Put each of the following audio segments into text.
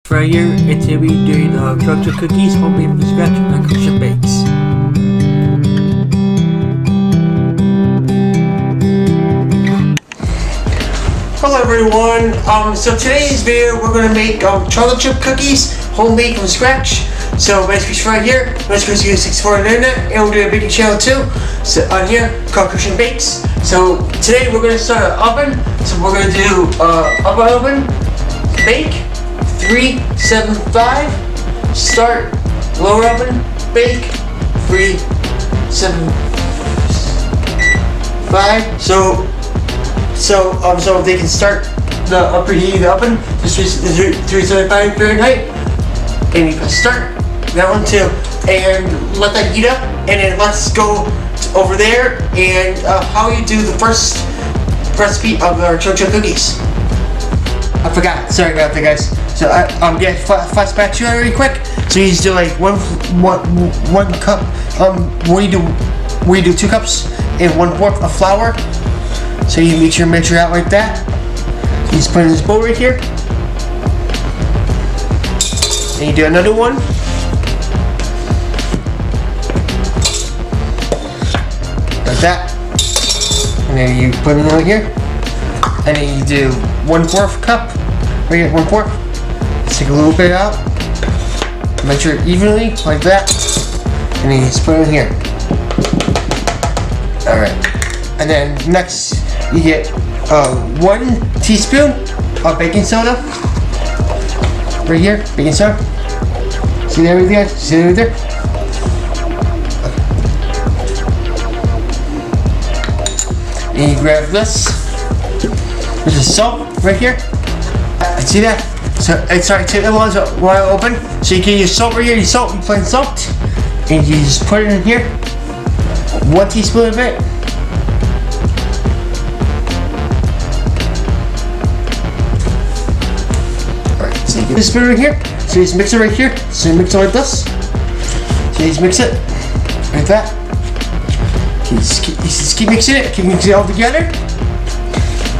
Right here, and today we're doing chocolate cookies, homemade from scratch, and Cristian bakes. Hello everyone. So today's video we're gonna make chocolate chip cookies, homemade from scratch. So recipes right here. Recipes use 64 on the internet, and we'll do a baking channel too. So on here, called Cristian Bakes. So today we're gonna start an oven. So we're gonna do oven, bake. 375. Start lower oven, bake 375. So they can start the preheating the oven. This is 375 Fahrenheit, and you press start. That one too, and let that heat up. And then let's go over there and how you do the first recipe of our chocolate cookies. I forgot. Sorry about that, guys. So get flat spatula really quick. So you just do like one cup. We do 2 cups and 1/4 of flour. So you measure out like that. You just put it in this bowl right here. And you do another one. Like that. And then you put it over here. And then you do 1/4 cup. Right here, 1/4. Take a little bit out, measure it evenly like that, and then you just put it in here. Alright, and then next you get 1 teaspoon of baking soda. Right here, baking soda. See that right there? See that right there? Okay. And you grab this. There's a salt right here. See that? So it's sorry, take the ones while open. So you can use salt right here, you plain salt, and you just put it in here. 1 teaspoon of it. Alright, so you get this spoon right here. So you just mix it right here. So you mix it like this. So you just mix it like that. You just keep mixing it. Keep mixing it all together.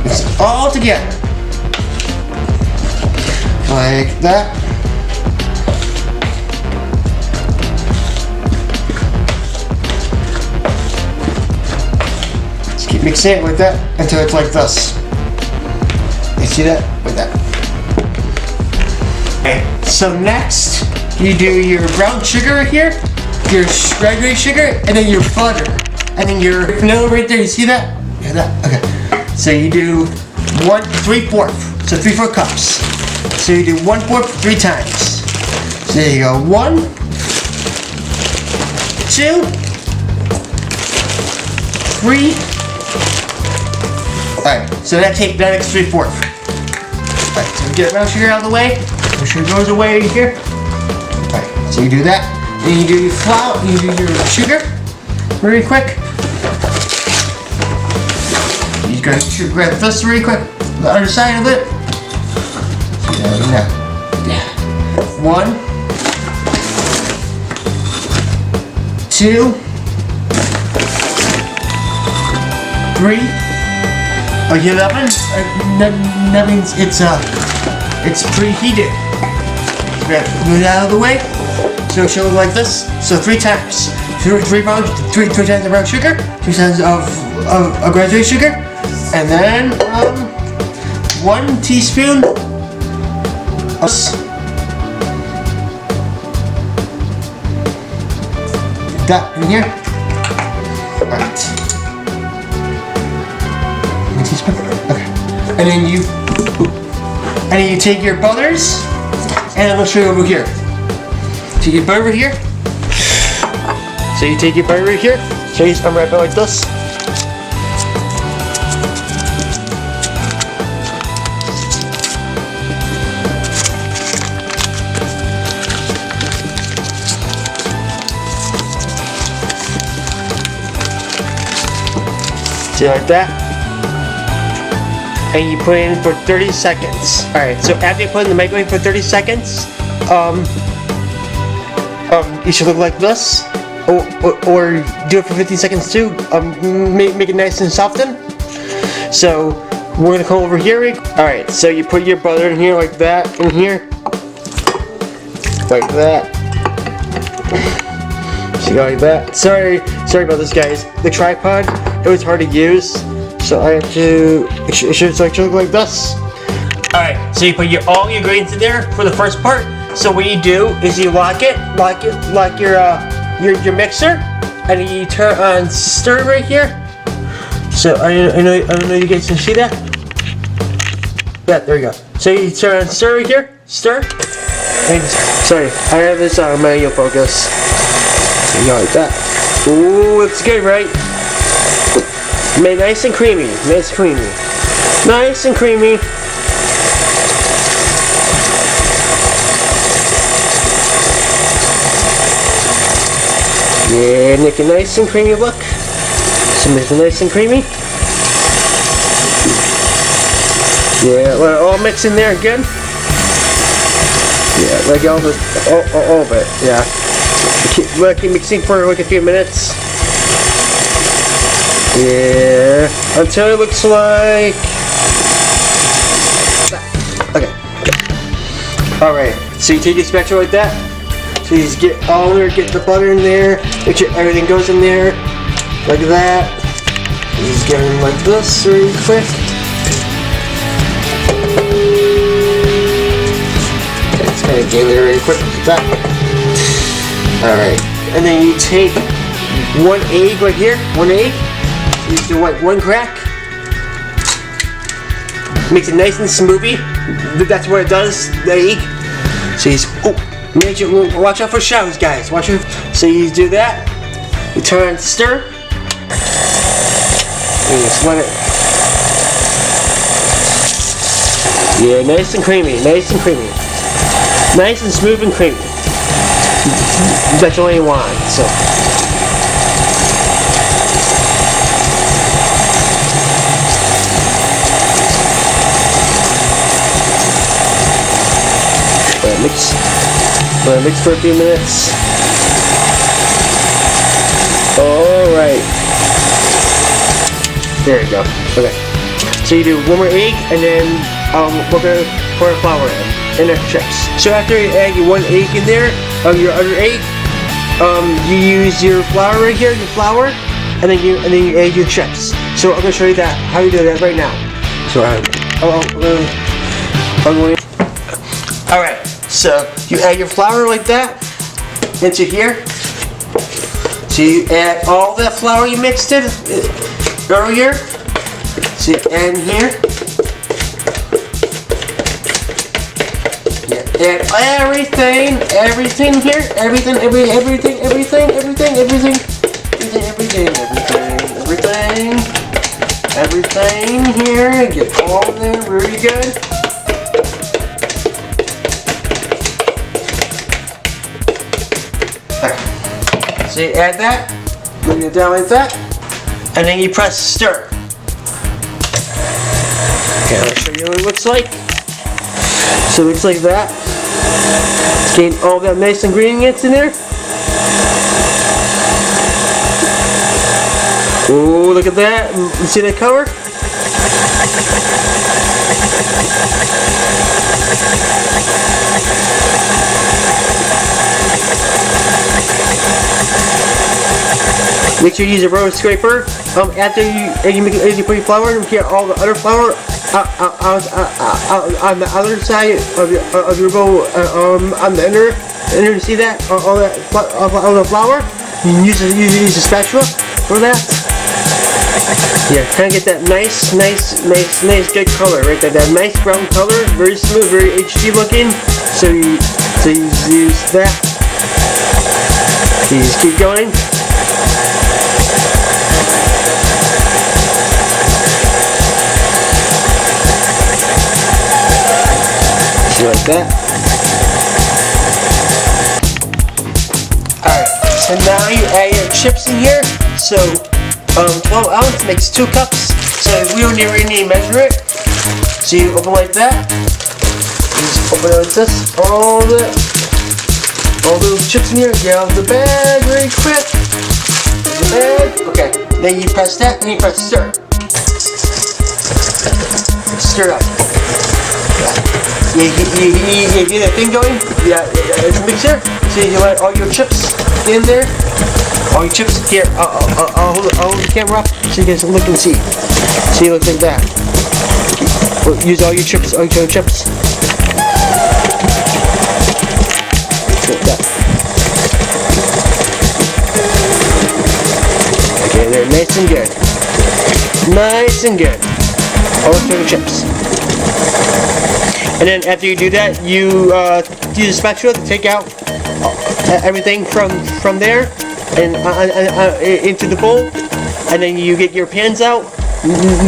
Mix it all together. Like that. Just keep mixing it like that until it's like this. You see that? Like that. Okay, so next you do your brown sugar right here, your shredded sugar, and then your butter, and then your vanilla right there. You see that? Yeah, that. Okay. So you do 3/4. So 3/4 cups. So you do 1/4 3 times. So there you go. 1, 2, 3. Alright, so that makes 3/4. Alright, so we get brown sugar out of the way. Brown sugar goes away right here. Alright, so you do that. Then you do your flour, you do your sugar really quick. You grab this really quick, the other side of it. Yeah. 1, 2, 3. Oh, you have oven? That means it's preheated. Move it out of the way. So it'll look like this. So 3 times. 3 times of brown sugar, 3 times of graduated sugar, and then 1 teaspoon. That in here. Alright. 1 teaspoon. Okay. And then you take your butters, and I'm gonna show you over here. Take your butter right here. So you take your butter right here. So you just unwrap it like this. See, like that, and you put it in for 30 seconds. Alright, so after you put it in the microwave for 30 seconds, it should look like this, or do it for 15 seconds too. Make it nice and soften. So we're gonna come over here. Alright, so you put your butter in here like that, in here. like that. See, like that. Sorry about this, guys. The tripod, it was hard to use, so I have to. It should look like this. All right. So you put all your grains in there for the first part. So what you do is you lock your mixer, and then you turn on stir right here. So I don't know you guys can see that. Yeah, there you go. So you turn on stir right here, stir. And sorry, I have this manual focus. So you go like that. Ooh, it's good, right? Made nice and creamy, nice and creamy, nice and creamy. Yeah, make it nice and creamy, look. So make it nice and creamy. Yeah, let it all mix in there good. Yeah, like all of it, yeah. Keep mixing for like a few minutes. Yeah, until it looks like that. Okay. Alright, so you take your spatula like that. So you just get the butter in there, make sure everything goes in there, like that. You just get it like this really quick. Okay, it's kind of getting there really quick like that. Alright, and then you take one egg right here, one egg. You just do like one crack. Makes it nice and smoothie. That's what it does, the egg. So you just, watch out for shadows, guys. Watch out. So you do that. You turn on stir. And you just let it. Yeah, nice and creamy. Nice and creamy. Nice and smooth and creamy. That's all you want. So. Let it mix for a few minutes. Alright. There you go. Okay. So you do one more egg, and then we're going to pour a flour in, and then chips. So after you add your one egg in there, your other egg, you use your flour right here, your flour, and then you add your chips. So I'm going to show you that, how you do that right now. So alright. So you add your flour like that into here. So you add all that flour you mixed in earlier. So you add in here. Yeah, add everything here. Everything here. Get all of them really good. So you add that, bring it down like that, and then you press stir. Okay, I'll show you what it looks like. So it looks like that. Getting all that nice ingredients in there. Oh, look at that. You see that color? Make sure you use a rubber scraper. After you put your flour, you get all the other flour on the other side of your bowl. On the inner, see that? All the flour. You can use a spatula for that. Yeah, kind of get that nice, good color right there. That nice brown color, very smooth, very HD looking. So you use that. You just keep going. Like that. Alright, so now you add your chips in here. So 12 ounce makes 2 cups. So we don't really need to measure it. So you open like that. You just open it like this. All the chips in here. Get out of the bag very quick. The bag. Okay. Then you press that and you press stir. Stir up. Yeah. You get that thing going. Yeah, it's a mixer. So you let all your chips in there. All your chips here. I'll hold the camera up so you guys look and see. See, it looks like that. Use all your chips. All your chips. Like that. Okay, they're nice and good. Nice and good. All the chips. And then after you do that, you use a spatula to take out everything from there and into the bowl. And then you get your pans out.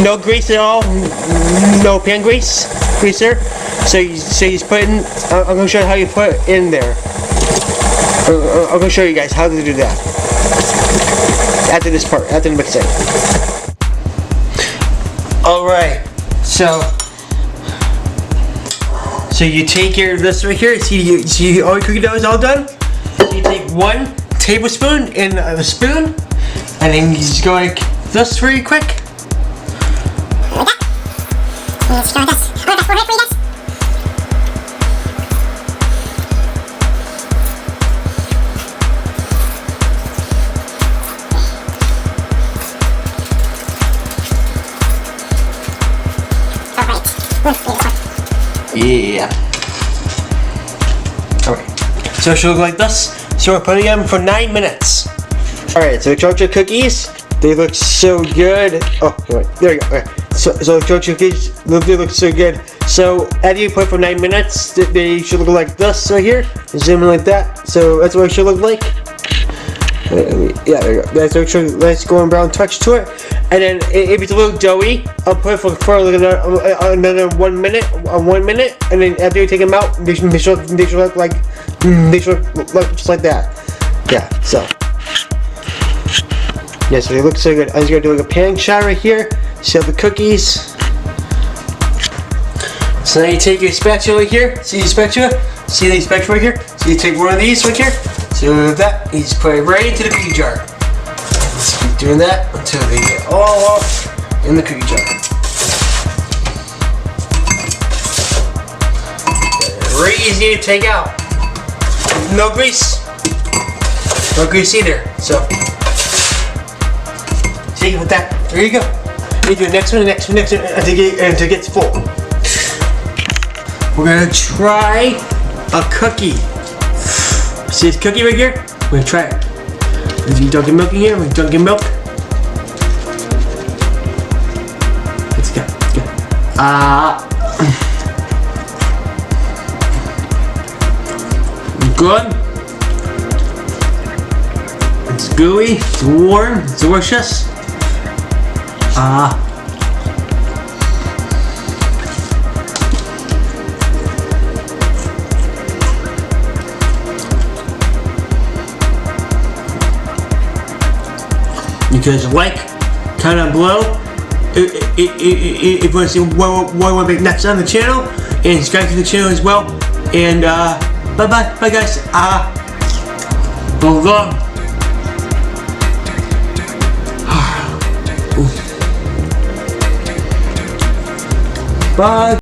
No grease at all. No pan greaser. So you put it in. I'm gonna show you how you put it in there. I'm gonna show you guys how to do that after this part, after the mixing. All right. So you take this right here. See all your cookie dough is all done. So you take 1 tablespoon in a spoon, and then you just go like this really quick. Yeah. Alright. So it should look like this. So we're putting them for 9 minutes. Alright, so chocolate cookies, they look so good. Oh, wait, there you go. Okay. So chocolate cookies, they look so good. So after you put for 9 minutes, they should look like this right here. Zoom in like that. So that's what it should look like. Yeah, there you go. That's actually nice golden brown touch to it. And then if it's a little doughy, I'll put it for another 1 minute, and then after you take them out, they should look like just like that. Yeah. So yeah, so they look so good. I'm just gonna do like a pan shot right here. See the cookies. So now you take your spatula here. See your spatula? See the spatula right here? So you take one of these right here. So that, you just put it right into the cookie jar. Just keep doing that until they get all in the cookie jar. Very easy to take out. No grease. No grease either. So, see with that. There you go. You do the next one, until it gets full. We're gonna try a cookie. See this cookie right here? We're gonna try it. There's some Dunkin' milk in here. With Dunkin' milk. Let's go. Good. It's gooey. It's warm. It's delicious. Because like, comment below if you want to see what we'll make next on the channel, and subscribe to the channel as well. And bye guys. Bye.